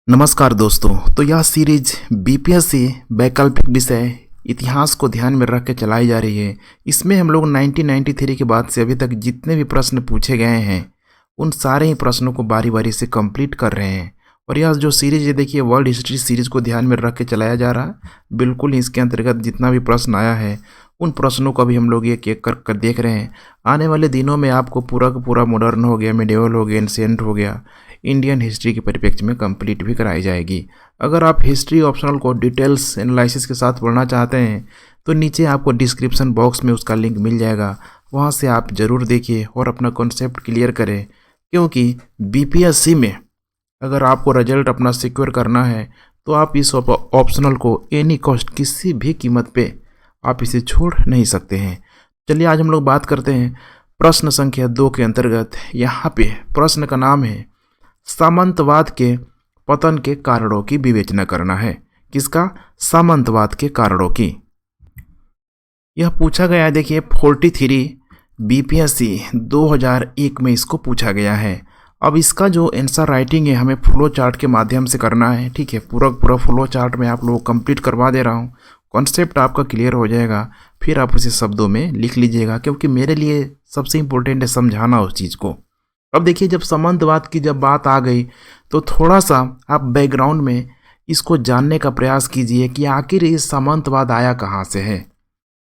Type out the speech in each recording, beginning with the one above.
नमस्कार दोस्तों। तो यह सीरीज बीपीएससी वैकल्पिक विषय इतिहास को ध्यान में रख के चलाई जा रही है। इसमें हम लोग 1993 के बाद से अभी तक जितने भी प्रश्न पूछे गए हैं उन सारे ही प्रश्नों को बारी बारी से कंप्लीट कर रहे हैं। और यह जो सीरीज है देखिए वर्ल्ड हिस्ट्री सीरीज को ध्यान में रख के चलाया जा रहा है। बिल्कुल इसके अंतर्गत जितना भी प्रश्न आया है उन प्रश्नों को भी हम लोग एक एक कर देख रहे हैं। आने वाले दिनों में आपको पूरा का पूरा मॉडर्न हो गया, मिडिवल हो गया, एंशिएंट हो गया, इंडियन हिस्ट्री के परिप्रेक्ष्य में कंप्लीट भी कराई जाएगी। अगर आप हिस्ट्री ऑप्शनल को डिटेल्स एनालिसिस के साथ पढ़ना चाहते हैं तो नीचे आपको डिस्क्रिप्शन बॉक्स में उसका लिंक मिल जाएगा, वहाँ से आप ज़रूर देखिए और अपना कॉन्सेप्ट क्लियर करें। क्योंकि बीपीएससी में अगर आपको रिजल्ट अपना सिक्योर करना है तो आप इस ऑप्शनल को एनी कॉस्ट किसी भी कीमत पे आप इसे छोड़ नहीं सकते हैं। चलिए आज हम लोग बात करते हैं प्रश्न संख्या 2 के अंतर्गत। यहाँ पे प्रश्न का नाम है सामंतवाद के पतन के कारणों की विवेचना करना है। किसका? सामंतवाद के कारणों की। यह पूछा गया है, देखिए 43 बीपीएससी 2001 में इसको पूछा गया है। अब इसका जो आंसर राइटिंग है हमें फ्लो चार्ट के माध्यम से करना है। ठीक है, पूरा फ्लो चार्ट में आप लोग कंप्लीट करवा दे रहा हूँ। कॉन्सेप्ट आपका क्लियर हो जाएगा, फिर आप उसे शब्दों में लिख लीजिएगा, क्योंकि मेरे लिए सबसे इम्पोर्टेंट है समझाना उस चीज़ को। अब देखिए जब सामंतवाद की जब बात आ गई तो थोड़ा सा आप बैकग्राउंड में इसको जानने का प्रयास कीजिए कि आखिर ये सामंतवाद आया कहाँ से है।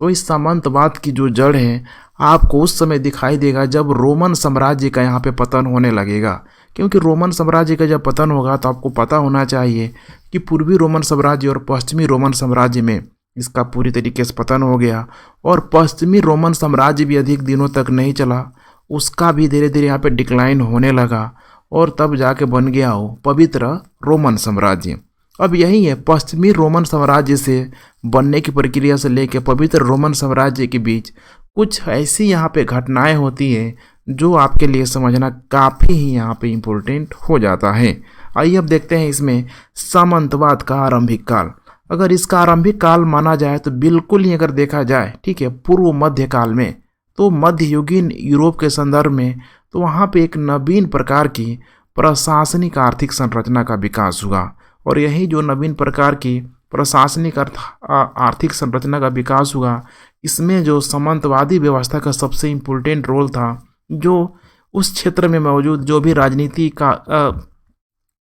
तो इस सामंतवाद की जो जड़ है आपको उस समय दिखाई देगा जब रोमन साम्राज्य का यहाँ पे पतन होने लगेगा। क्योंकि रोमन साम्राज्य का जब पतन होगा तो आपको पता होना चाहिए कि पूर्वी रोमन साम्राज्य और पश्चिमी रोमन साम्राज्य में इसका पूरी तरीके से पतन हो गया। और पश्चिमी रोमन साम्राज्य भी अधिक दिनों तक नहीं चला, उसका भी धीरे धीरे यहाँ पे डिक्लाइन होने लगा और तब जाके बन गया हो पवित्र रोमन साम्राज्य। अब यही है पश्चिमी रोमन साम्राज्य से बनने की प्रक्रिया से लेकर पवित्र रोमन साम्राज्य के बीच कुछ ऐसी यहाँ पे घटनाएं होती हैं जो आपके लिए समझना काफ़ी ही यहाँ पे इम्पोर्टेंट हो जाता है। आइए अब देखते हैं इसमें सामंतवाद का आरंभिक काल। अगर इसका आरंभिक काल माना जाए तो बिल्कुल ही अगर देखा जाए, ठीक है, पूर्व मध्य काल में, तो मध्ययुगीन यूरोप के संदर्भ में तो वहाँ पे एक नवीन प्रकार की प्रशासनिक आर्थिक संरचना का विकास हुआ। और यही जो नवीन प्रकार की प्रशासनिक आर्थिक संरचना का विकास हुआ, इसमें जो सामंतवादी व्यवस्था का सबसे इम्पोर्टेंट रोल था, जो उस क्षेत्र में मौजूद जो भी राजनीति का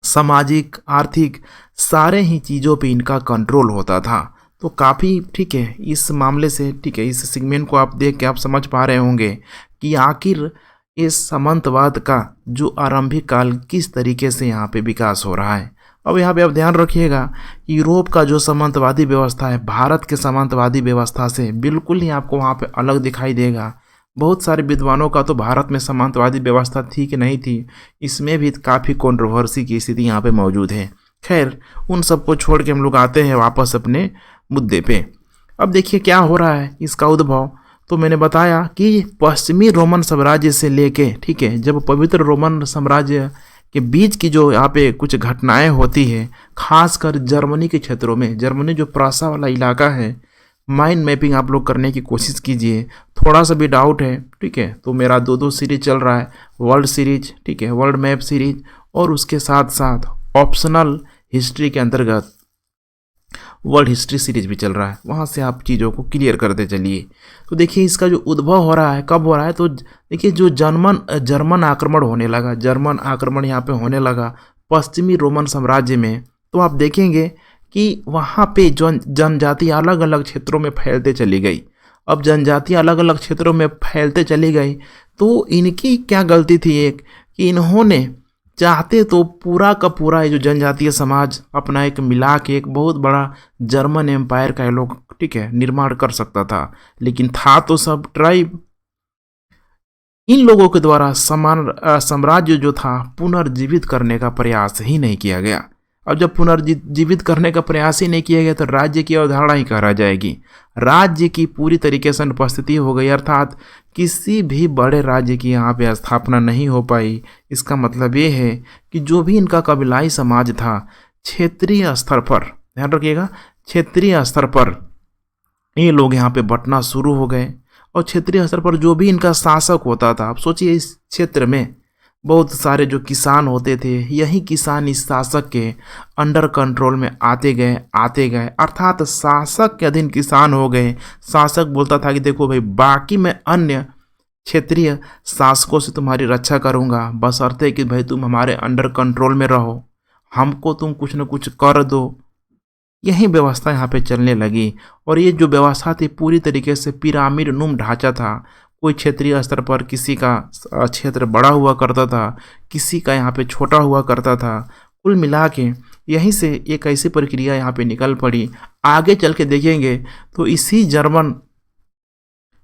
सामाजिक आर्थिक सारे ही चीज़ों पे इनका कंट्रोल होता था। तो काफ़ी ठीक है इस मामले से, ठीक है, इस सेगमेंट को आप देख के आप समझ पा रहे होंगे कि आखिर इस सामंतवाद का जो आरंभिक काल किस तरीके से यहाँ पे विकास हो रहा है। अब यहाँ पे आप ध्यान रखिएगा यूरोप का जो सामंतवादी व्यवस्था है भारत के सामंतवादी व्यवस्था से बिल्कुल ही आपको वहाँ पे अलग दिखाई देगा। बहुत सारे विद्वानों का तो भारत में सामंतवादी व्यवस्था थी कि नहीं थी, इसमें भी काफ़ी कंट्रोवर्सी की स्थिति यहाँ पे मौजूद है। खैर उन सबको छोड़ के हम लोग आते हैं वापस अपने मुद्दे पे। अब देखिए क्या हो रहा है इसका उद्भव। तो मैंने बताया कि पश्चिमी रोमन साम्राज्य से लेके, ठीक है, जब पवित्र रोमन साम्राज्य के बीच की जो यहाँ पे कुछ घटनाएं होती है, खासकर जर्मनी के क्षेत्रों में, जर्मनी जो प्रासा वाला इलाका है, माइंड मैपिंग आप लोग करने की कोशिश कीजिए। थोड़ा सा भी डाउट है, ठीक है, तो मेरा 2 सीरीज चल रहा है, वर्ल्ड सीरीज, ठीक है, वर्ल्ड मैप सीरीज, और उसके साथ साथ ऑप्शनल हिस्ट्री के अंतर्गत वर्ल्ड हिस्ट्री सीरीज भी चल रहा है, वहाँ से आप चीज़ों को क्लियर करते चलिए। तो देखिए इसका जो उद्भव हो रहा है, कब हो रहा है, तो देखिए जो जर्मन आक्रमण होने लगा, जर्मन आक्रमण यहाँ पे होने लगा पश्चिमी रोमन साम्राज्य में, तो आप देखेंगे कि वहाँ पे जनजाति अलग अलग क्षेत्रों में फैलते चली गई। अब जनजाति अलग अलग क्षेत्रों में फैलते चली गई तो इनकी क्या गलती थी एक, कि इन्होंने चाहते तो पूरा का पूरा ये जो जनजातीय समाज अपना एक मिला के एक बहुत बड़ा जर्मन एम्पायर का ये लोग, ठीक है, निर्माण कर सकता था, लेकिन था तो सब ट्राइब। इन लोगों के द्वारा साम्राज्य जो था पुनर्जीवित करने का प्रयास ही नहीं किया गया। अब जब पुनर्जीवित करने का प्रयास ही नहीं किया गया तो राज्य की अवधारणा ही कहा जाएगी। राज्य की पूरी तरीके से अनुपस्थिति हो गई, अर्थात किसी भी बड़े राज्य की यहाँ पे स्थापना नहीं हो पाई। इसका मतलब ये है कि जो भी इनका कबीलाई समाज था क्षेत्रीय स्तर पर, ध्यान रखिएगा, क्षेत्रीय स्तर पर ये लोग यहाँ पे बंटना शुरू हो गए। और क्षेत्रीय स्तर पर जो भी इनका शासक होता था, आप सोचिए इस क्षेत्र में बहुत सारे जो किसान होते थे, यही किसान इस शासक के अंडर कंट्रोल में आते गए, अर्थात शासक के अधीन किसान हो गए। शासक बोलता था कि देखो भाई, बाकी मैं अन्य क्षेत्रीय शासकों से तुम्हारी रक्षा करूंगा, बशर्ते कि भाई तुम हमारे अंडर कंट्रोल में रहो, हमको तुम कुछ न कुछ कर दो। यही व्यवस्था यहाँ पे चलने लगी। और ये जो व्यवस्था थी पूरी तरीके से पिरामिड नुम ढांचा था। कोई क्षेत्रीय स्तर पर किसी का क्षेत्र बड़ा हुआ करता था, किसी का यहाँ पे छोटा हुआ करता था। कुल मिला के यहीं से एक ऐसी प्रक्रिया यहाँ पे निकल पड़ी। आगे चल के देखेंगे तो इसी जर्मन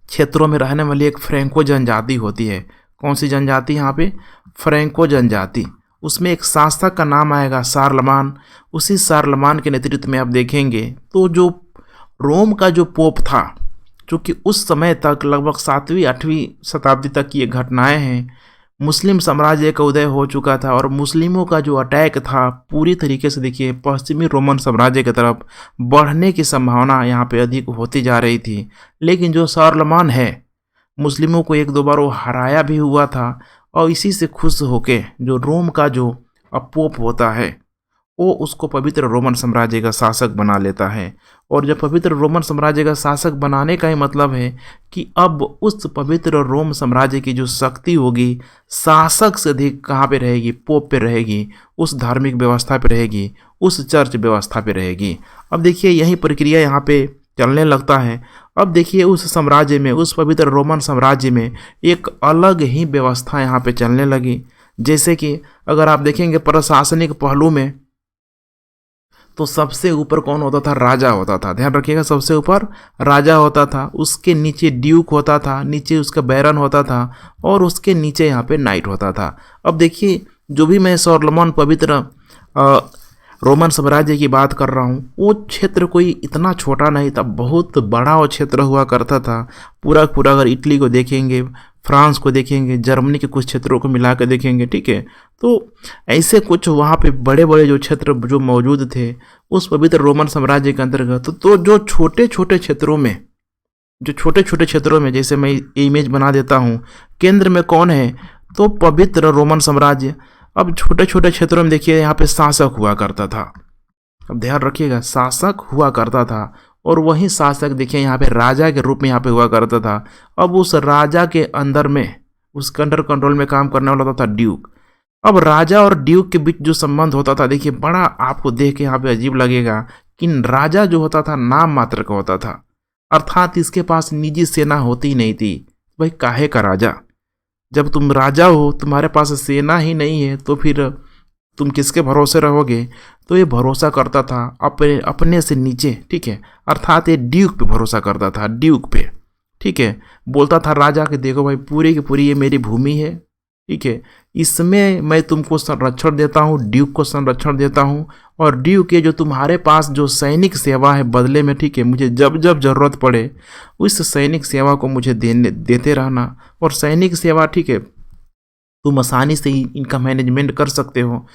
क्षेत्रों में रहने वाली एक फ्रैंको जनजाति होती है। कौन सी जनजाति यहाँ पे? फ्रैंको जनजाति। उसमें एक शासक का नाम आएगा शार्लमान। उसी शार्लमान के नेतृत्व में आप देखेंगे तो जो रोम का जो पोप था, चूँकि उस समय तक लगभग 7वीं 8वीं शताब्दी तक ये घटनाएं हैं, मुस्लिम साम्राज्य का उदय हो चुका था और मुस्लिमों का जो अटैक था पूरी तरीके से देखिए पश्चिमी रोमन साम्राज्य की तरफ बढ़ने की संभावना यहाँ पे अधिक होती जा रही थी। लेकिन जो शार्लमान है, मुस्लिमों को 1-2 बार वो हराया भी हुआ था और इसी से खुश होके जो रोम का जो पोप होता है वो उसको पवित्र रोमन साम्राज्य का शासक बना लेता है। और जब पवित्र रोमन साम्राज्य का शासक बनाने का ही मतलब है कि अब उस पवित्र रोम साम्राज्य की जो शक्ति होगी शासक से अधिक कहाँ पे रहेगी? पोप पे रहेगी, उस धार्मिक व्यवस्था पे रहेगी, उस चर्च व्यवस्था पे रहेगी। अब देखिए यही प्रक्रिया यहाँ पे चलने लगता है। अब देखिए उस साम्राज्य में, उस पवित्र रोमन साम्राज्य में एक अलग ही व्यवस्था यहाँ पे चलने लगी। जैसे कि अगर आप देखेंगे प्रशासनिक पहलू में तो सबसे ऊपर कौन होता था? राजा होता था। ध्यान रखिएगा, सबसे ऊपर राजा होता था, उसके नीचे ड्यूक होता था, नीचे उसका बैरन होता था और उसके नीचे यहाँ पे नाइट होता था। अब देखिए जो भी मैं शार्लमान पवित्र रोमन साम्राज्य की बात कर रहा हूँ, वो क्षेत्र कोई इतना छोटा नहीं था, बहुत बड़ा वो क्षेत्र हुआ करता था। पूरा पूरा अगर इटली को देखेंगे, फ्रांस को देखेंगे, जर्मनी के कुछ क्षेत्रों को मिला कर देखेंगे, ठीक है, तो ऐसे कुछ वहाँ पे बड़े बड़े जो क्षेत्र जो मौजूद थे उस पवित्र रोमन साम्राज्य के अंतर्गत। तो जो छोटे छोटे क्षेत्रों में जैसे मैं इमेज बना देता हूँ, केंद्र में कौन है? तो पवित्र रोमन साम्राज्य। अब छोटे छोटे क्षेत्रों में देखिए यहाँ पे शासक हुआ करता था। अब ध्यान रखिएगा, शासक हुआ करता था और वही शासक देखिए यहाँ पे राजा के रूप में यहाँ पे हुआ करता था। अब उस राजा के अंदर में, उसके अंडर कंट्रोल में काम करने वाला था ड्यूक। अब राजा और ड्यूक के बीच जो संबंध होता था, देखिए बड़ा आपको देख के यहाँ पे अजीब लगेगा कि राजा जो होता था नाम मात्र का होता था, अर्थात इसके पास निजी सेना होती नहीं थी। भाई काहे का राजा? जब तुम राजा हो, तुम्हारे पास सेना ही नहीं है, तो फिर तुम किसके भरोसे रहोगे? तो ये भरोसा करता था अपने से नीचे, ठीक है, अर्थात ये ड्यूक पे भरोसा करता था, ड्यूक पे, ठीक है। बोलता था राजा के देखो भाई पूरी की पूरी ये मेरी भूमि है, ठीक है, इसमें मैं तुमको संरक्षण देता हूँ, ड्यूक को संरक्षण देता हूँ। और ड्यूक ये जो तुम्हारे पास जो सैनिक सेवा है बदले में, ठीक है, मुझे जब जब जरूरत पड़े उस सैनिक सेवा को मुझे देते रहना। और सैनिक सेवा, ठीक है, तुम आसानी से ही इनका मैनेजमेंट कर सकते हो।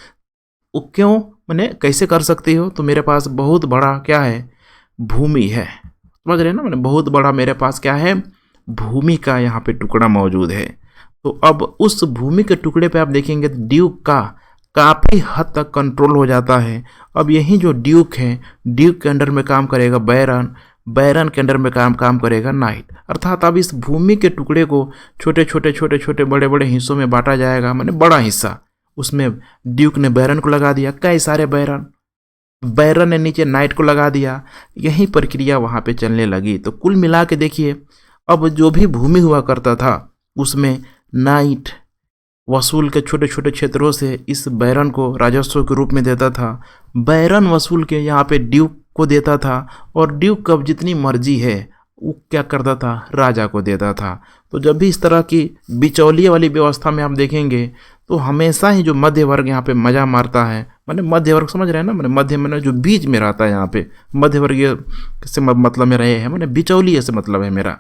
वो क्यों? मैंने कैसे कर सकते हो? तो मेरे पास बहुत बड़ा क्या है? भूमि है। समझ रहे हैं ना? मैंने बहुत बड़ा मेरे पास क्या है? भूमि का यहाँ पे टुकड़ा मौजूद है। तो अब उस भूमि के टुकड़े पे आप देखेंगे ड्यूक का काफ़ी हद तक कंट्रोल हो जाता है। अब यही जो ड्यूक है, ड्यूक के अंडर में काम करेगा बैरन, बैरन के अंडर में काम करेगा नाइट। अर्थात अब इस भूमि के टुकड़े को छोटे छोटे बड़े बड़े हिस्सों में बांटा जाएगा, माने बड़ा हिस्सा उसमें ड्यूक ने बैरन को लगा दिया, कई सारे बैरन ने नीचे नाइट को लगा दिया। यही प्रक्रिया वहाँ पे चलने लगी। तो कुल मिला के देखिए अब जो भी भूमि हुआ करता था उसमें नाइट वसूल के छोटे छोटे क्षेत्रों से इस बैरन को राजस्व के रूप में देता था। बैरन वसूल के यहाँ पे ड्यूक को देता था और ड्यूक कब जितनी मर्जी है वो क्या करता था? राजा को देता था। तो जब भी इस तरह की बिचौलिए वाली व्यवस्था में आप देखेंगे तो हमेशा ही जो मध्य वर्ग यहाँ पे मजा मारता है, मैंने मध्य वर्ग समझ रहे हैं ना, मैंने मध्य मैंने जो बीच में रहता है यहाँ पे मध्य वर्गीय से मतलब मेरा ये है, मैंने बिचौलिए से मतलब है मेरा।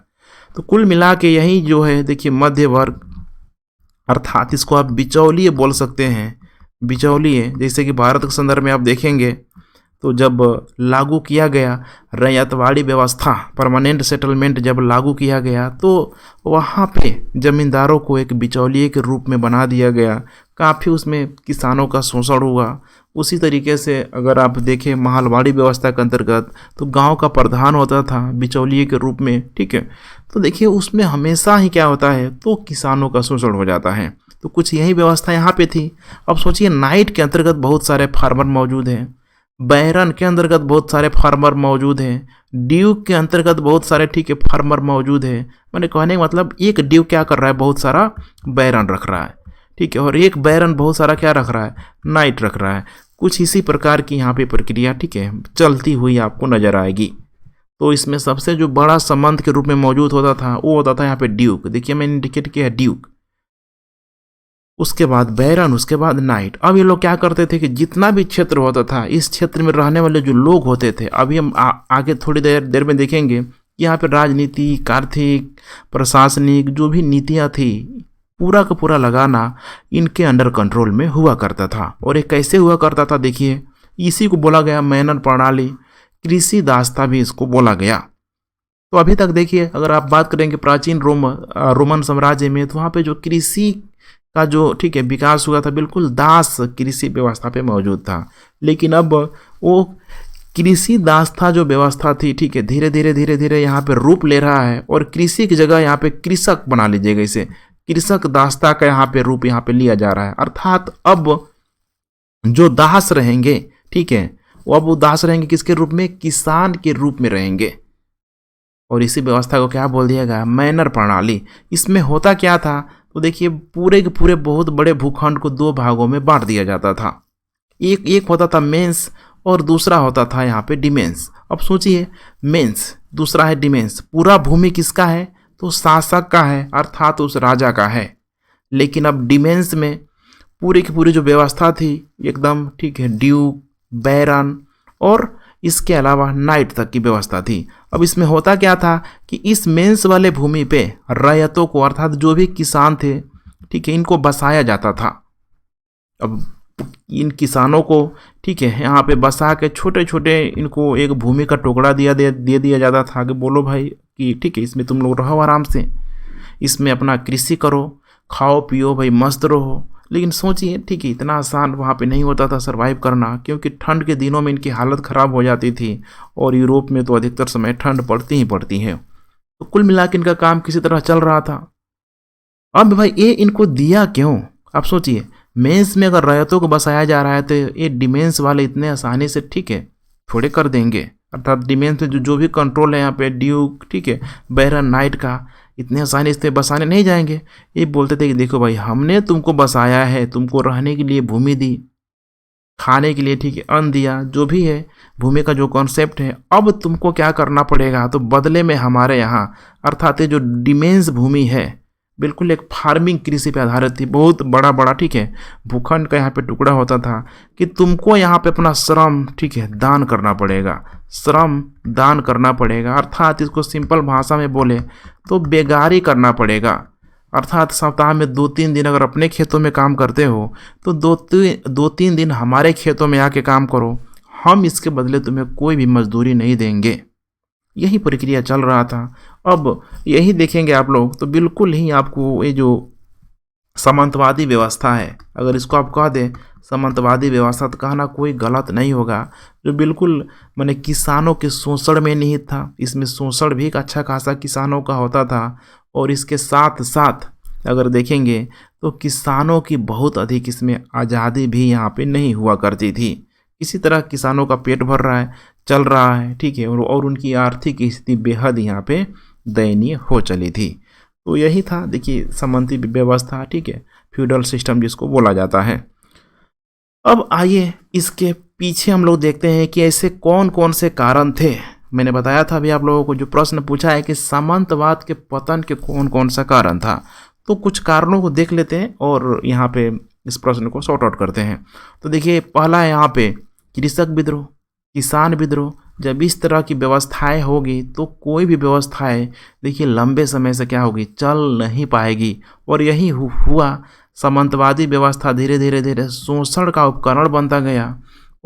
तो कुल मिला के यही जो है देखिए मध्य वर्ग, अर्थात इसको आप बिचौलिए बोल सकते हैं। बिचौलिए जैसे कि भारत के संदर्भ में आप देखेंगे तो जब लागू किया गया रैयतवाड़ी व्यवस्था, परमानेंट सेटलमेंट जब लागू किया गया तो वहाँ पे ज़मींदारों को एक बिचौलिए के रूप में बना दिया गया। काफ़ी उसमें किसानों का शोषण हुआ। उसी तरीके से अगर आप देखें महलवाड़ी व्यवस्था के अंतर्गत तो गांव का प्रधान होता था बिचौलिए के रूप में, ठीक है। तो देखिए उसमें हमेशा ही क्या होता है, तो किसानों का शोषण हो जाता है। तो कुछ यही व्यवस्था यहाँ पे थी। अब सोचिए नाइट के अंतर्गत बहुत सारे फार्मर मौजूद हैं, बैरन के अंतर्गत बहुत सारे फार्मर मौजूद हैं, ड्यूक के अंतर्गत बहुत सारे, ठीक है, फार्मर मौजूद हैं। मैंने कहने का मतलब एक ड्यूक क्या कर रहा है, बहुत सारा बैरन रख रहा है, ठीक है, और एक बैरन बहुत सारा क्या रख रहा है, नाइट रख रहा है। कुछ इसी प्रकार की यहाँ पे प्रक्रिया, ठीक है, चलती हुई आपको नजर आएगी। तो इसमें सबसे जो बड़ा संबंध के रूप में मौजूद होता था वो होता था यहाँ पे ड्यूक। देखिए मैंने इंडिकेट किया है ड्यूक, उसके बाद बैरन, उसके बाद नाइट। अब ये लोग क्या करते थे कि जितना भी क्षेत्र होता था, इस क्षेत्र में रहने वाले जो लोग होते थे, अभी हम आगे थोड़ी देर में देखेंगे कि यहाँ पे राजनीतिक, आर्थिक, प्रशासनिक जो भी नीतियाँ थी पूरा का पूरा लगाना इनके अंडर कंट्रोल में हुआ करता था। और ये कैसे हुआ करता था, देखिए इसी को बोला गया मैनर प्रणाली, कृषि दासता भी इसको बोला गया। तो अभी तक देखिए अगर आप बात करेंगे प्राचीन रोमन साम्राज्य में, तो वहाँ पे जो कृषि का जो, ठीक है, विकास हुआ था बिल्कुल दास कृषि व्यवस्था पे मौजूद था। लेकिन अब वो कृषि दासता जो व्यवस्था थी, ठीक है, धीरे धीरे यहाँ पे रूप ले रहा है और कृषि की जगह यहाँ पे कृषक बना लीजिएगा, इसे कृषक दासता का यहाँ पे रूप यहाँ पे लिया जा रहा है। अर्थात अब जो दास रहेंगे, ठीक है, वो दास रहेंगे किसके रूप में, किसान के रूप में रहेंगे। और इसी व्यवस्था को क्या बोल दिया गया, मैनर प्रणाली। इसमें होता क्या था, तो देखिए पूरे के पूरे बहुत बड़े भूखंड को दो भागों में बांट दिया जाता था। एक होता था मेंस और दूसरा होता था यहाँ पे डिमेंस। अब सोचिए मेंस, दूसरा है डिमेंस। पूरा भूमि किसका है, तो शासक का है, अर्थात उस राजा का है। लेकिन अब डिमेंस में पूरी की पूरी जो व्यवस्था थी एकदम, ठीक है, ड्यूक, बैरन और इसके अलावा नाइट तक की व्यवस्था थी। अब इसमें होता क्या था कि इस मेंस वाले भूमि पे रैयतों को, अर्थात जो भी किसान थे, ठीक है, इनको बसाया जाता था। अब इन किसानों को, ठीक है, यहाँ पे बसा के छोटे छोटे इनको एक भूमि का टुकड़ा दे दिया जाता था कि बोलो भाई कि ठीक है इसमें तुम लोग रहो आराम से, इसमें अपना कृषि करो, खाओ पियो भाई, मस्त रहो। लेकिन सोचिए, ठीक है, इतना आसान वहाँ पे नहीं होता था सरवाइव करना, क्योंकि ठंड के दिनों में इनकी हालत ख़राब हो जाती थी और यूरोप में तो अधिकतर समय ठंड पड़ती ही पड़ती है। तो कुल मिला के इनका काम किसी तरह चल रहा था। अब भाई ये इनको दिया क्यों, आप सोचिए मेंस में अगर रैयतों को बसाया जा रहा है तो ये डिमेंस वाले इतने आसानी से, ठीक है, थोड़े कर देंगे। अर्थात डिमेंस में जो भी कंट्रोल है यहाँ पे ड्यूक, ठीक है, बैरन, नाइट का, इतने आसानी से बसाने नहीं जाएंगे। ये बोलते थे कि देखो भाई हमने तुमको बसाया है, तुमको रहने के लिए भूमि दी, खाने के लिए, ठीक है, अन्न दिया, जो भी है भूमि का जो कॉन्सेप्ट है, अब तुमको क्या करना पड़ेगा, तो बदले में हमारे यहाँ, अर्थात जो डिमेंस भूमि है बिल्कुल एक फार्मिंग कृषि पे आधारित थी, बहुत बड़ा बड़ा, ठीक है, भूखंड का यहाँ पे टुकड़ा होता था कि तुमको यहाँ पे अपना श्रम, ठीक है, दान करना पड़ेगा, श्रम दान करना पड़ेगा। अर्थात इसको सिंपल भाषा में बोले तो बेगारी करना पड़ेगा। अर्थात सप्ताह में 2-3 दिन अगर अपने खेतों में काम करते हो तो 2-3 दिन हमारे खेतों में आके काम करो, हम इसके बदले तुम्हें कोई भी मजदूरी नहीं देंगे। यही प्रक्रिया चल रहा था। अब यही देखेंगे आप लोग तो बिल्कुल ही आपको ये जो सामंतवादी व्यवस्था है, अगर इसको आप कह दें सामंतवादी व्यवस्था, तो कहना कोई गलत नहीं होगा, जो बिल्कुल माने किसानों के शोषण में निहित था। इसमें शोषण भी एक अच्छा खासा किसानों का होता था और इसके साथ साथ अगर देखेंगे तो किसानों की बहुत अधिक इसमें आज़ादी भी यहाँ पे नहीं हुआ करती थी। इसी तरह किसानों का पेट भर रहा है, चल रहा है, ठीक है, और उनकी आर्थिक स्थिति बेहद यहाँ पे दयनीय हो चली थी। तो यही था, देखिए, सामंती व्यवस्था, ठीक है, फ्यूडल सिस्टम जिसको बोला जाता है। अब आइए इसके पीछे हम लोग देखते हैं कि ऐसे कौन कौन से कारण थे। मैंने बताया था अभी आप लोगों को, जो प्रश्न पूछा है कि सामंतवाद के पतन के कौन कौन सा कारण था, तो कुछ कारणों को देख लेते हैं और यहाँ पे इस प्रश्न को सॉर्ट आउट करते हैं। तो देखिए पहला है यहाँ पे कृषक विद्रोह, किसान विद्रोह। जब इस तरह की व्यवस्थाएं होगी तो कोई भी व्यवस्थाएं, देखिए, लंबे समय से क्या होगी, चल नहीं पाएगी। और यही हुआ, सामंतवादी व्यवस्था धीरे धीरे शोषण का उपकरण बनता गया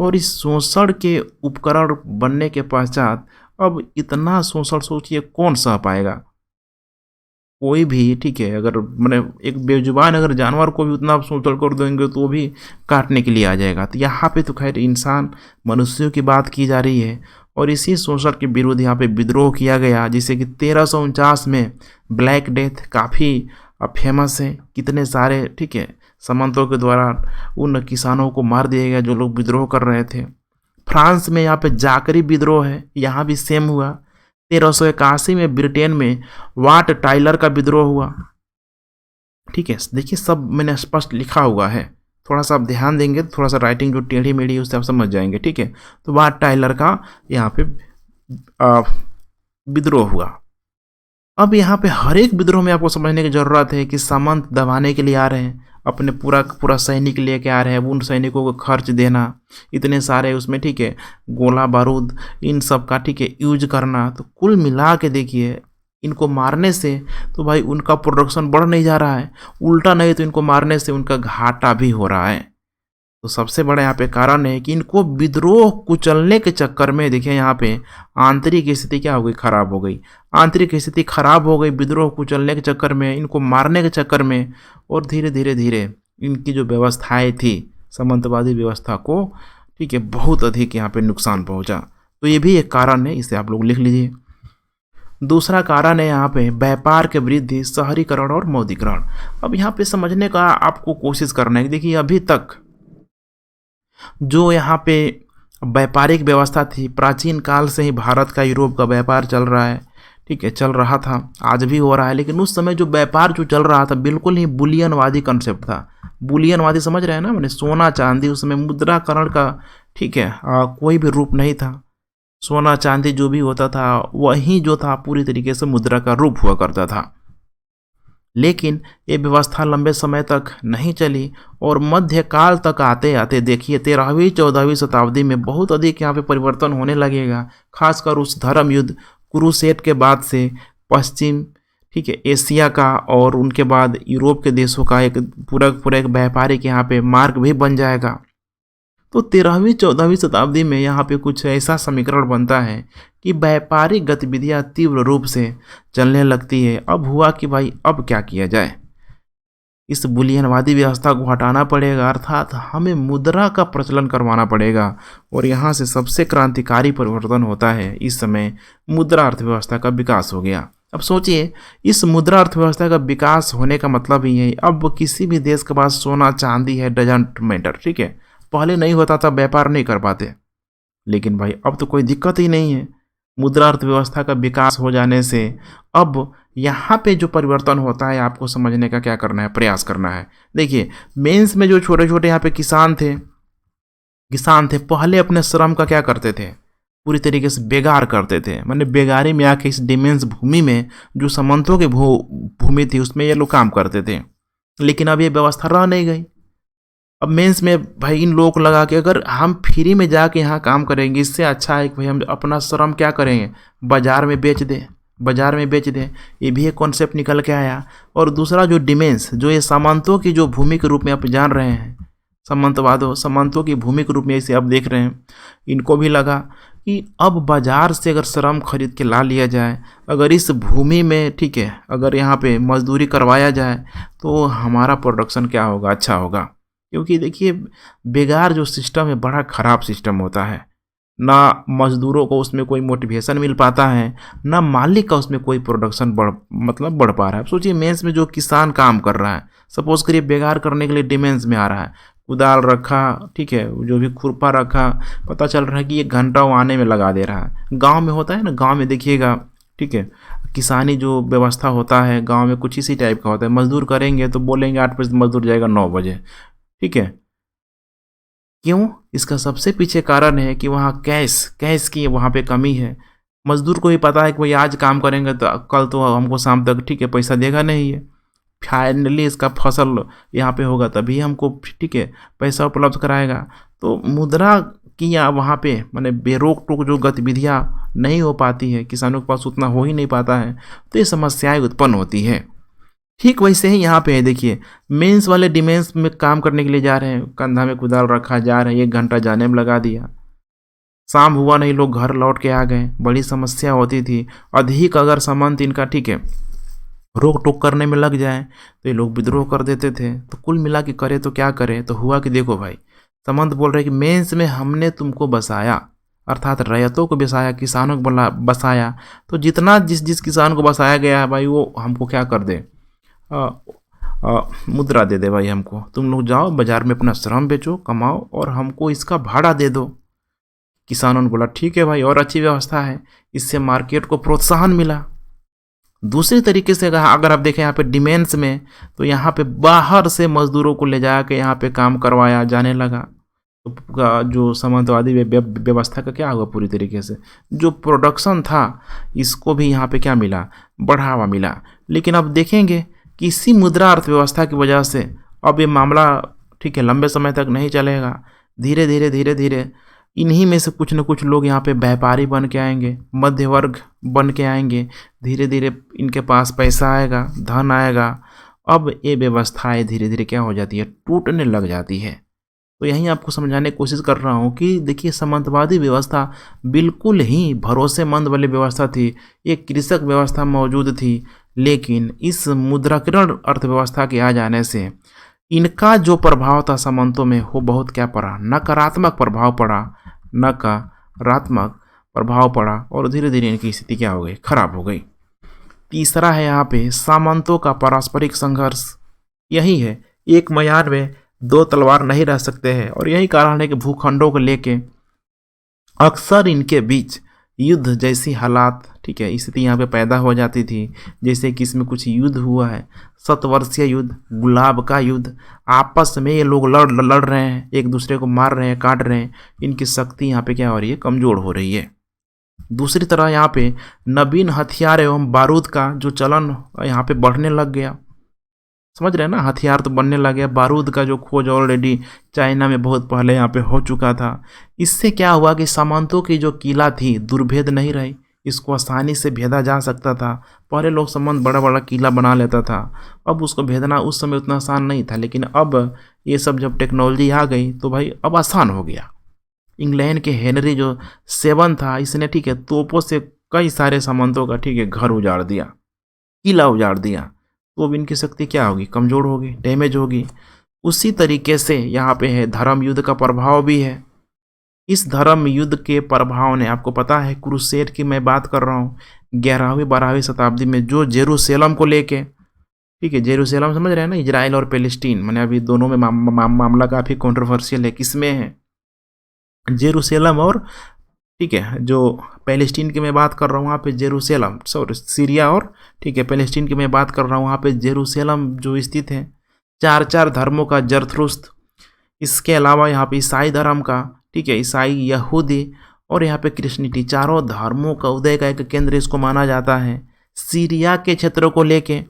और इस शोषण के उपकरण बनने के पश्चात अब इतना शोषण सोचिए कौन सह पाएगा? कोई भी, ठीक है, अगर मैंने एक बेजुबान अगर जानवर को भी उतना आप शोषण कर देंगे तो वो भी काटने के लिए आ जाएगा। तो यहाँ पे तो खैर इंसान मनुष्यों की बात की जा रही है और इसी शोषण के विरुद्ध यहाँ पे विद्रोह किया गया, जिसे कि 1349 में ब्लैक डेथ काफ़ी फेमस है। कितने सारे, ठीक है, सामंतों के द्वारा उन किसानों को मार दिया गया जो लोग विद्रोह कर रहे थे। फ्रांस में यहाँ पे जाकरी विद्रोह है, यहाँ भी सेम हुआ। 1381 में ब्रिटेन में वाट टाइलर का विद्रोह हुआ। ठीक है, देखिए सब मैंने स्पष्ट लिखा हुआ है, थोड़ा सा आप ध्यान देंगे तो थोड़ा सा राइटिंग जो टेढ़ी मेढ़ी उससे आप समझ जाएंगे। ठीक है, तो वाट टाइलर का यहाँ पे विद्रोह हुआ। अब यहाँ पे हर एक विद्रोह में आपको समझने की जरूरत है कि सामंत दबाने के लिए आ रहे हैं, अपने पूरा सैनिक लेके आ रहे हैं, उन सैनिकों को खर्च देना, इतने सारे उसमें, ठीक है, गोला बारूद इन सब का, ठीक है, यूज करना। तो कुल मिला के देखिए इनको मारने से तो भाई उनका प्रोडक्शन बढ़ नहीं जा रहा है, उल्टा नहीं तो इनको मारने से उनका घाटा भी हो रहा है। तो सबसे बड़ा यहाँ पे कारण है कि इनको विद्रोह कुचलने के चक्कर में देखिए यहाँ पे आंतरिक स्थिति क्या हो गई, खराब हो गई। आंतरिक स्थिति खराब हो गई विद्रोह कुचलने के चक्कर में, इनको मारने के चक्कर में, और धीरे धीरे धीरे इनकी जो व्यवस्थाएं थी सामंतवादी व्यवस्था को, ठीक है, बहुत अधिक यहाँ पे नुकसान पहुँचा। तो ये भी एक कारण है, इसे आप लोग लिख लीजिए। दूसरा कारण है यहाँ पे व्यापार के वृद्धि, शहरीकरण और मौद्रीकरण। अब यहाँ पे समझने का आपको कोशिश करना है। देखिए अभी तक जो यहाँ पे व्यापारिक व्यवस्था थी, प्राचीन काल से ही भारत का यूरोप का व्यापार चल रहा है, ठीक है, चल रहा था, आज भी हो रहा है। लेकिन उस समय जो व्यापार जो चल रहा था बिल्कुल ही बुलियनवादी कंसेप्ट था। बुलियनवादी समझ रहे हैं ना, मैंने सोना चांदी, उस समय मुद्राकरण का, ठीक है, कोई भी रूप नहीं था। सोना चांदी जो भी होता था वही जो था पूरी तरीके से मुद्रा का रूप हुआ करता था। लेकिन ये व्यवस्था लंबे समय तक नहीं चली और मध्यकाल तक आते आते देखिए 13वीं 14वीं शताब्दी में बहुत अधिक यहाँ पे परिवर्तन होने लगेगा। खासकर उस धर्म युद्ध कुरुक्षेत्र के बाद से पश्चिम, ठीक है, एशिया का और उनके बाद यूरोप के देशों का एक पूरा एक व्यापारिक यहाँ पे मार्ग भी बन जाएगा। तो 13वीं 14वीं शताब्दी में यहाँ पे कुछ ऐसा समीकरण बनता है कि व्यापारिक गतिविधियाँ तीव्र रूप से चलने लगती है। अब हुआ कि भाई अब क्या किया जाए, इस बुलियनवादी व्यवस्था को हटाना पड़ेगा, अर्थात हमें मुद्रा का प्रचलन करवाना पड़ेगा। और यहाँ से सबसे क्रांतिकारी परिवर्तन होता है, इस समय मुद्रा अर्थव्यवस्था का विकास हो गया। अब सोचिए इस मुद्रा अर्थव्यवस्था का विकास होने का मतलब ही है अब किसी भी देश के पास सोना चांदी है, डजंट मैटर, ठीक है। पहले नहीं होता था, व्यापार नहीं कर पाते, लेकिन भाई अब तो कोई दिक्कत ही नहीं है। मुद्रा अर्थव्यवस्था का विकास हो जाने से अब यहाँ पे जो परिवर्तन होता है आपको समझने का क्या करना है, प्रयास करना है। देखिए मेंस में जो छोटे छोटे यहाँ पे किसान थे पहले अपने श्रम का क्या करते थे, पूरी तरीके से बेगार करते थे। मैंने बेगारी में आके इस डिमेंस भूमि में जो सामंतों की भूमि थी उसमें ये लोग काम करते थे। लेकिन अब ये व्यवस्था रह नहीं गई। अब मेंस में भाई इन लोगों को लगा कि अगर हम फ्री में जाके यहाँ काम करेंगे इससे अच्छा है कि भाई हम अपना श्रम क्या करेंगे, बाज़ार में बेच दें। ये भी एक कॉन्सेप्ट निकल के आया। और दूसरा जो डिमेंस, जो ये सामंतों की जो भूमि के रूप में आप जान रहे हैं, सामंतों की भूमि के रूप में इसे आप देख रहे हैं, इनको भी लगा कि अब बाज़ार से अगर श्रम खरीद के ला लिया जाए, अगर इस भूमि में, ठीक है, अगर यहाँ पे मजदूरी करवाया जाए तो हमारा प्रोडक्शन क्या होगा, अच्छा होगा। क्योंकि देखिए बेगार जो सिस्टम है बड़ा ख़राब सिस्टम होता है, ना मज़दूरों को उसमें कोई मोटिवेशन मिल पाता है, ना मालिक का उसमें कोई प्रोडक्शन बढ़ पा रहा है। सोचिए मेंस में जो किसान काम कर रहा है, सपोज करिए बेगार करने के लिए डिमेंस में आ रहा है, कुदाल रखा, ठीक है, जो भी खुरपा रखा, पता चल रहा है कि 1 घंटा वो आने में लगा दे रहा है। गाँव में होता है ना, गाँव में देखिएगा, ठीक है, किसानी जो व्यवस्था होता है गाँव में कुछ इसी टाइप का होता है। मजदूर करेंगे तो बोलेंगे 8 बजे, मजदूर जाएगा 9 बजे, ठीक है। क्यों? इसका सबसे पीछे कारण है कि वहाँ कैश की वहाँ पे कमी है। मजदूर को भी पता है कि भाई आज काम करेंगे तो कल तो हमको शाम तक, ठीक है, पैसा देगा नहीं है। फाइनली इसका फसल यहाँ पे होगा तभी हमको, ठीक है, पैसा उपलब्ध कराएगा। तो मुद्रा की यहाँ वहाँ पे माने बेरोक टोक जो गतिविधियाँ नहीं हो पाती है, किसानों के पास उतना हो ही नहीं पाता है, तो ये समस्याएँ उत्पन्न होती है। ठीक वैसे ही यहाँ पे है, देखिए मेंस वाले डिमेंस में काम करने के लिए जा रहे हैं, कंधा में कुदाल रखा, जा रहे हैं, 1 घंटा जाने में लगा दिया, शाम हुआ नहीं, लोग घर लौट के आ गए। बड़ी समस्या होती थी। अधिक अगर सामंत इनका, ठीक है, रोक टोक करने में लग जाए तो ये लोग विद्रोह कर देते थे। तो कुल मिला के करे तो क्या करे, तो हुआ कि देखो भाई, सामंत बोल रहे कि मेंस में हमने तुमको बसाया, अर्थात रैयतों को बसाया, किसानों को बसाया, तो जितना जिस जिस किसान को बसाया गया है भाई, वो हमको क्या कर दे, मुद्रा दे दे भाई हमको। तुम लोग जाओ बाजार में अपना श्रम बेचो, कमाओ और हमको इसका भाड़ा दे दो। किसानों ने बोला ठीक है भाई, और अच्छी व्यवस्था है, इससे मार्केट को प्रोत्साहन मिला। दूसरी तरीके से अगर आप देखें यहाँ पे डिमेंस में, तो यहाँ पे बाहर से मजदूरों को ले जा के यहाँ पे काम करवाया जाने लगा। तो जो सामंतवादी व्यवस्था का क्या हुआ, पूरी तरीके से जो प्रोडक्शन था इसको भी यहाँ पे क्या मिला, बढ़ावा मिला। लेकिन अब देखेंगे कि इसी मुद्रा अर्थव्यवस्था की वजह से अब ये मामला, ठीक है, लंबे समय तक नहीं चलेगा। धीरे धीरे इन्हीं में से कुछ न कुछ लोग यहाँ पे व्यापारी बन के आएंगे, मध्य वर्ग बन के आएंगे, धीरे धीरे इनके पास पैसा आएगा, धन आएगा। अब ये व्यवस्थाएं धीरे धीरे क्या हो जाती है, टूटने लग जाती है। तो यहीं आपको समझाने की कोशिश कर रहा हूँ कि देखिए, सामंतवादी व्यवस्था बिल्कुल ही भरोसेमंद वाली व्यवस्था थी, एक कृषक व्यवस्था मौजूद थी। लेकिन इस मुद्राकरण अर्थव्यवस्था के आ जाने से इनका जो प्रभाव था सामंतों में, वो बहुत क्या पड़ा, नकारात्मक प्रभाव पड़ा, नकारात्मक प्रभाव पड़ा, और धीरे धीरे इनकी स्थिति क्या हो गई, खराब हो गई। तीसरा है यहाँ पे सामंतों का पारस्परिक संघर्ष। यही है, एक म्यान में 2 तलवार नहीं रह सकते हैं, और यही कारण है कि भूखंडों को लेके अक्सर इनके बीच युद्ध जैसी हालात, ठीक है, स्थिति यहाँ पे पैदा हो जाती थी। जैसे कि इसमें कुछ युद्ध हुआ है, 7 वर्षीय युद्ध, गुलाब का युद्ध, आपस में ये लोग लड़ रहे हैं, एक दूसरे को मार रहे हैं, काट रहे हैं। इनकी शक्ति यहाँ पे क्या हो रही है, कमजोर हो रही है। दूसरी तरह यहाँ पे नवीन हथियार एवं बारूद का जो चलन यहाँ पे बढ़ने लग गया। समझ रहे हैं ना, हथियार तो बनने लगे, बारूद का जो खोज ऑलरेडी चाइना में बहुत पहले यहाँ पे हो चुका था। इससे क्या हुआ कि सामंतों की जो किला थी दुर्भेद नहीं रही, इसको आसानी से भेदा जा सकता था। पहले लोग सामंत बड़ा बड़ा किला बना लेता था, अब उसको भेदना उस समय उतना आसान नहीं था। लेकिन अब ये सब जब टेक्नोलॉजी आ गई तो भाई अब आसान हो गया। इंग्लैंड के हेनरी जो 7 था, इसने, ठीक है, तोपों से कई सारे सामंतों का, ठीक है, घर उजाड़ दिया, किला उजाड़ दिया। तो अब इनकी शक्ति क्या होगी, कमज़ोर होगी, डैमेज होगी। उसी तरीके से यहाँ पे है धर्म युद्ध का प्रभाव भी है। इस धर्म युद्ध के प्रभाव ने, आपको पता है क्रूसेड की मैं बात कर रहा हूँ, 11वीं 12वीं शताब्दी में जो जेरूशलेम को लेके, ठीक है, जेरूशलेम समझ रहे हैं ना, इजराइल और पैलेस्टीन, मैंने अभी दोनों में मामला काफ़ी कॉन्ट्रोवर्शियल है। किसमें है, जेरूशलेम और, ठीक है, जो पैलेस्टीन की मैं बात कर रहा हूँ वहाँ पे जेरूशलेम, सॉरी सीरिया और, ठीक है, पैलेस्टीन की मैं बात कर रहा हूँ वहाँ पे जेरूशलेम जो स्थित है। 4 धर्मों का जरथुस्त्र, इसके अलावा यहाँ पे ईसाई धर्म का, ठीक है, ईसाई, यहूदी और यहाँ पे क्रिश्चियनिटी, 4 धर्मों का उदय का एक केंद्र इसको माना जाता है। सीरिया के क्षेत्रों को लेके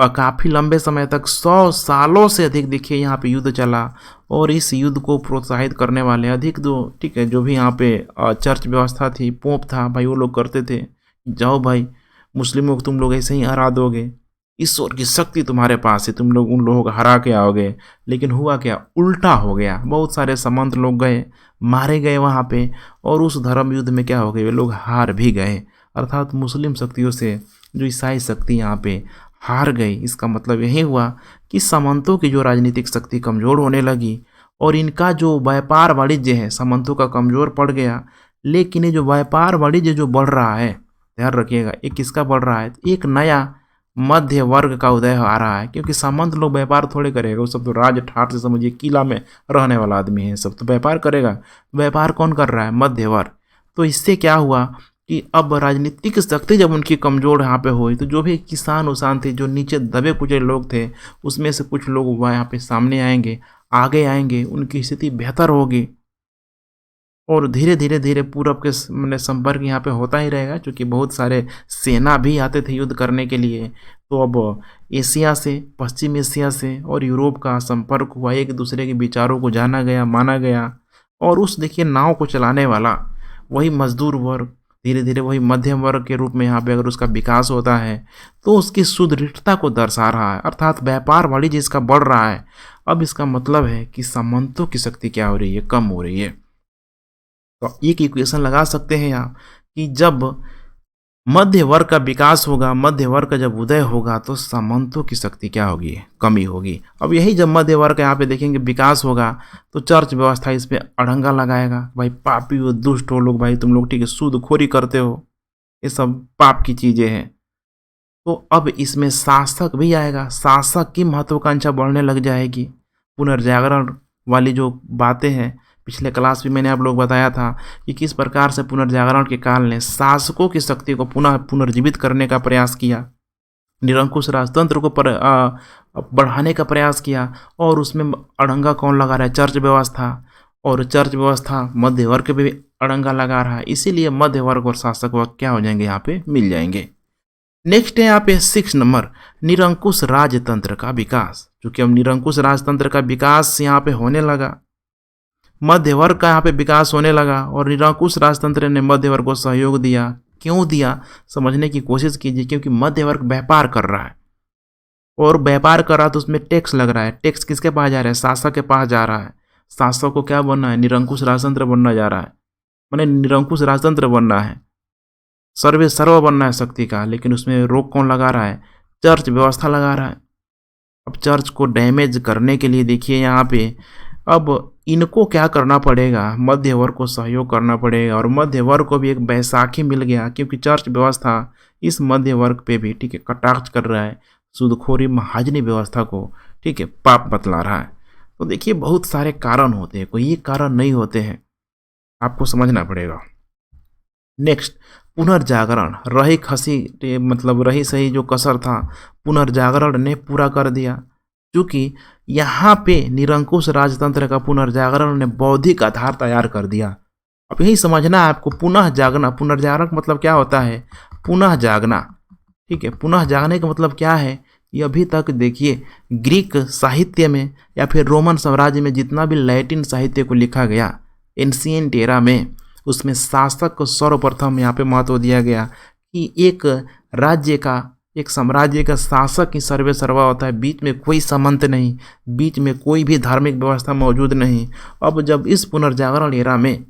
काफ़ी लंबे समय तक 100 सालों से अधिक, देखिए, यहाँ पे युद्ध चला। और इस युद्ध को प्रोत्साहित करने वाले अधिक दो, ठीक है, जो भी यहाँ पे चर्च व्यवस्था थी, पोप था भाई, वो लोग करते थे, जाओ भाई मुस्लिमों को तुम लोग ऐसे ही हरा दोगे, ईश्वर की शक्ति तुम्हारे पास है, तुम लोग उन लोगों को हरा के आओगे। लेकिन हुआ क्या, उल्टा हो गया। बहुत सारे सामंत लोग गए, मारे गए वहाँ पे, और उस धर्म युद्ध में क्या हो गए, वे लोग हार भी गए। अर्थात मुस्लिम शक्तियों से जो ईसाई शक्ति यहाँ पे हार गई। इसका मतलब यही हुआ कि सामंतों की जो राजनीतिक शक्ति कमज़ोर होने लगी, और इनका जो व्यापार वाणिज्य है सामंतों का कमज़ोर पड़ गया। लेकिन ये जो व्यापार वाणिज्य जो बढ़ रहा है, ध्यान रखिएगा, एक किसका बढ़ रहा है, एक नया मध्य वर्ग का उदय आ रहा है। क्योंकि सामंत लोग व्यापार थोड़े करेगा, वो सब तो राज ठाट से, समझिए, किला में रहने वाला आदमी है, सब तो व्यापार करेगा। व्यापार कौन कर रहा है, मध्य वर्ग। तो इससे क्या हुआ कि अब राजनीतिक शक्ति जब उनकी कमज़ोर यहाँ पे हुई, तो जो भी किसान उसान थे, जो नीचे दबे कुचले लोग थे, उसमें से कुछ लोग वहाँ यहाँ पे सामने आएंगे, आगे आएंगे, उनकी स्थिति बेहतर होगी। और धीरे धीरे पूरब के मैंने संपर्क यहाँ पे होता ही रहेगा, क्योंकि बहुत सारे सेना भी आते थे युद्ध करने के लिए। तो अब एशिया से, पश्चिम एशिया से और यूरोप का संपर्क हुआ, एक दूसरे के विचारों को जाना गया, माना गया। और उस, देखिए, नाव को चलाने वाला वही मजदूर वर्ग, धीरे धीरे वही मध्यम वर्ग के रूप में यहाँ पे अगर उसका विकास होता है तो उसकी सुदृढ़ता को दर्शा रहा है, अर्थात व्यापार वाणिज्य इसका बढ़ रहा है। अब इसका मतलब है कि सामंतों की शक्ति क्या हो रही है, कम हो रही है। तो एक इक्वेशन लगा सकते हैं यहाँ कि जब मध्य वर्ग का विकास होगा, मध्य वर्ग का जब उदय होगा तो सामंतों की शक्ति क्या होगी, कमी होगी। अब यही जब मध्य वर्ग का यहाँ पे देखेंगे विकास होगा तो चर्च व्यवस्था इस पे अड़ंगा लगाएगा, भाई पापी हो, दुष्ट हो लोग, भाई तुम लोग ठीक है सूदखोरी करते हो, ये सब पाप की चीजें हैं। तो अब इसमें शासक भी आएगा, शासक की महत्वाकांक्षा बढ़ने लग जाएगी। पुनर्जागरण वाली जो बातें हैं पिछले क्लास में मैंने आप लोग बताया था कि किस प्रकार से पुनर्जागरण के काल ने शासकों की शक्ति को पुनः पुनर्जीवित करने का प्रयास किया, निरंकुश राजतंत्र को बढ़ाने का प्रयास किया। और उसमें अड़ंगा कौन लगा रहा है, चर्च व्यवस्था, और चर्च व्यवस्था मध्य वर्ग पे भी अड़ंगा लगा रहा है। इसीलिए मध्य वर्ग और शासक वर्ग क्या हो जाएंगे, यहाँ पे मिल जाएंगे। नेक्स्ट है यहाँ पे 6 नंबर, निरंकुश राजतंत्र का विकास। क्योंकि अब निरंकुश राजतंत्र का विकास यहाँ पे होने लगा, मध्य वर्ग का यहाँ पे विकास होने लगा और निरंकुश राजतंत्र ने मध्य वर्ग को सहयोग दिया। क्यों दिया, समझने की कोशिश कीजिए। क्योंकि मध्य वर्ग व्यापार कर रहा है, और व्यापार कर रहा है तो उसमें टैक्स लग रहा है। टैक्स किसके पास जा रहा है, शासक के पास जा रहा है। शासक को क्या बनना है, निरंकुश राजतंत्र बनना जा रहा है, मैंने निरंकुश राजतंत्र बनना है, सर्वे सर्व बनना है शक्ति का। लेकिन उसमें रोक कौन लगा रहा है, चर्च व्यवस्था लगा रहा है। अब चर्च को डैमेज करने के लिए देखिए यहाँ पे अब इनको क्या करना पड़ेगा, मध्य वर्ग को सहयोग करना पड़ेगा। और मध्य वर्ग को भी एक बैसाखी मिल गया, क्योंकि चर्च व्यवस्था इस मध्य वर्ग पे भी ठीक है कटाक्ष कर रहा है, सूदखोरी महाजनी व्यवस्था को ठीक है पाप बतला रहा है। तो देखिए बहुत सारे कारण होते हैं, कोई ये कारण नहीं होते हैं, आपको समझना पड़ेगा। नेक्स्ट, पुनर्जागरण, रही खसी मतलब रही सही जो कसर था पुनर्जागरण ने पूरा कर दिया। क्योंकि यहाँ पे निरंकुश राजतंत्र का पुनर्जागरण ने बौद्धिक आधार तैयार कर दिया। अब यही समझना है आपको, पुनः जागना, पुनर्जागरण का मतलब क्या होता है, पुनः जागना। ठीक है, पुनः जागने का मतलब क्या है, ये अभी तक देखिए ग्रीक साहित्य में या फिर रोमन साम्राज्य में जितना भी लैटिन साहित्य को लिखा गया एंशिएंट एरा में, उसमें शासक को सर्वप्रथम यहाँ पे महत्व दिया गया कि एक राज्य का, एक साम्राज्य का शासक ही सर्वे सर्वा होता है, बीच में कोई सामंत नहीं, बीच में कोई भी धार्मिक व्यवस्था मौजूद नहीं। अब जब इस पुनर्जागरण एरा में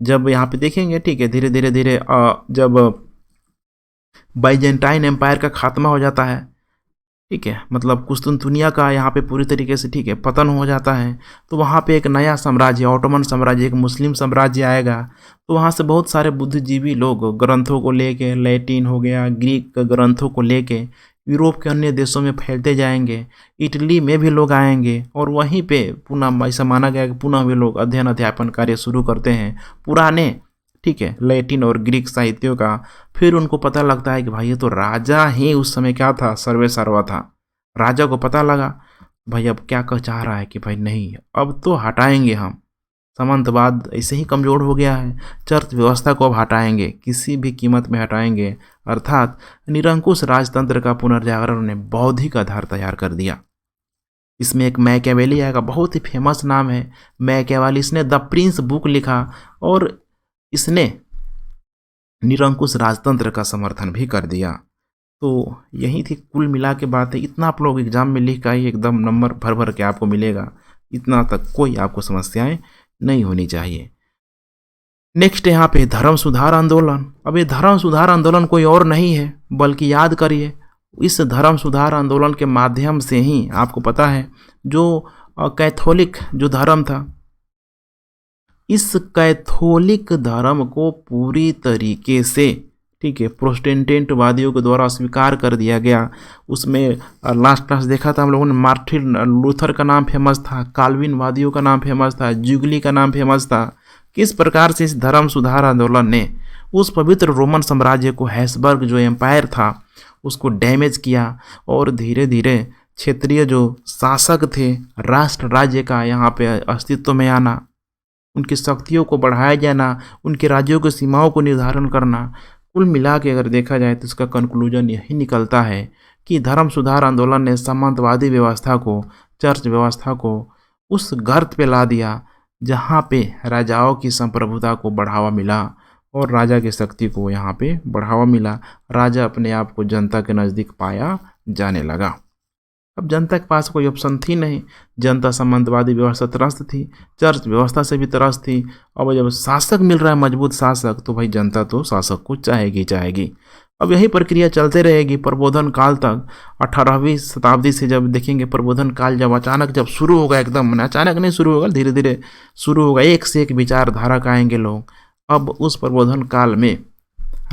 जब यहाँ पे देखेंगे ठीक है धीरे धीरे धीरे जब बाइजेंटाइन एम्पायर का खात्मा हो जाता है, ठीक है मतलब कुस्तुनतुनिया का यहाँ पे पूरी तरीके से ठीक है पतन हो जाता है, तो वहाँ पे एक नया साम्राज्य, ऑटोमन साम्राज्य, एक मुस्लिम साम्राज्य आएगा। तो वहाँ से बहुत सारे बुद्धिजीवी लोग ग्रंथों को लेके, लैटिन हो गया, ग्रीक ग्रंथों को लेके यूरोप के अन्य देशों में फैलते जाएंगे, इटली में भी लोग आएंगे और वहीं पे पुनः ऐसा माना गया कि पुनः वे लोग अध्ययन अध्यापन कार्य शुरू करते हैं पुराने ठीक है लैटिन और ग्रीक साहित्यों का। फिर उनको पता लगता है कि भाई ये तो राजा ही उस समय क्या था, सर्वे सर्वा था। राजा को पता लगा भाई अब क्या कह चाह रहा है कि भाई नहीं अब तो हटाएंगे हम, सामंतवाद ऐसे ही कमज़ोर हो गया है, चर्च व्यवस्था को अब हटाएंगे, किसी भी कीमत में हटाएंगे। अर्थात निरंकुश राजतंत्र का पुनर्जागरण ने बौद्धिक आधार तैयार कर दिया। इसमें एक मैकियावेली आएगा, बहुत ही फेमस नाम है मैकियावेली, इसने द प्रिंस बुक लिखा और इसने निरंकुश राजतंत्र का समर्थन भी कर दिया। तो यही थी कुल मिला के बात है। इतना आप लोग एग्जाम में लिख आइए, एकदम नंबर भर भर के आपको मिलेगा, इतना तक कोई आपको समस्याएं नहीं होनी चाहिए। नेक्स्ट यहाँ पे धर्म सुधार आंदोलन। अब ये धर्म सुधार आंदोलन कोई और नहीं है बल्कि याद करिए इस धर्म सुधार आंदोलन के माध्यम से ही आपको पता है जो कैथोलिक जो धर्म था, इस कैथोलिक धर्म को पूरी तरीके से ठीक है प्रोटेस्टेंट वादियों के द्वारा स्वीकार कर दिया गया। उसमें लास्ट क्लास देखा था हम लोगों ने, मार्टिन लूथर का नाम फेमस था, काल्विन वादियों का नाम फेमस था, जुगली का नाम फेमस था। किस प्रकार से इस धर्म सुधार आंदोलन ने उस पवित्र रोमन साम्राज्य को, हैब्सबर्ग जो एम्पायर था उसको डैमेज किया और धीरे धीरे क्षेत्रीय जो शासक थे, राष्ट्र राज्य का यहाँ पे अस्तित्व में आना, उनकी शक्तियों को बढ़ाया जाना, उनके राज्यों की सीमाओं को निर्धारण करना। कुल मिला के अगर देखा जाए तो इसका कंक्लूजन यही निकलता है कि धर्म सुधार आंदोलन ने सामंतवादी व्यवस्था को, चर्च व्यवस्था को उस गर्त पे ला दिया जहाँ पे राजाओं की संप्रभुता को बढ़ावा मिला और राजा की शक्ति को यहाँ पे बढ़ावा मिला। राजा अपने आप को जनता के नज़दीक पाया जाने लगा। अब जनता के पास कोई ऑप्शन थी नहीं, जनता सामंतवादी व्यवस्था त्रस्त थी, चर्च व्यवस्था से भी त्रस्त थी। अब जब शासक मिल रहा है, मजबूत शासक, तो भाई जनता तो शासक को चाहेगी चाहेगी। अब यही प्रक्रिया चलते रहेगी प्रबोधन काल तक। 18वीं शताब्दी से जब देखेंगे प्रबोधन काल जब अचानक जब शुरू होगा, एकदम अचानक नहीं शुरू होगा, धीरे धीरे शुरू होगा, एक से एक विचारधारा का आएंगे लोग। अब उस प्रबोधन काल में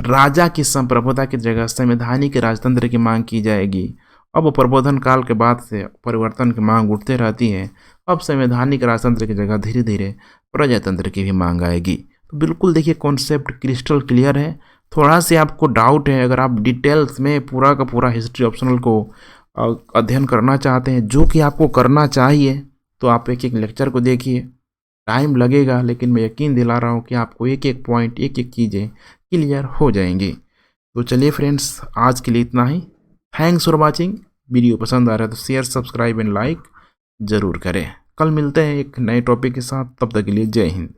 राजा की संप्रभुता की जगह संवैधानिक राजतंत्र की मांग की जाएगी। अब प्रबोधन काल के बाद से परिवर्तन की मांग उठते रहती है। अब संवैधानिक राजतंत्र की जगह धीरे धीरे प्रजातंत्र की भी मांग आएगी। तो बिल्कुल देखिए कॉन्सेप्ट क्रिस्टल क्लियर है। थोड़ा से आपको डाउट है, अगर आप डिटेल्स में पूरा का पूरा हिस्ट्री ऑप्शनल को अध्ययन करना चाहते हैं, जो कि आपको करना चाहिए, तो आप एक एक लेक्चर को देखिए। टाइम लगेगा, लेकिन मैं यकीन दिला रहा हूँ कि आपको एक एक पॉइंट, एक एक चीज़ें क्लियर हो जाएंगी। तो चलिए फ्रेंड्स, आज के लिए इतना ही। Thanks for watching. वीडियो पसंद आ रहा है तो शेयर, सब्सक्राइब एंड लाइक ज़रूर करें। कल मिलते हैं एक नए टॉपिक के साथ, तब तक के लिए जय हिंद।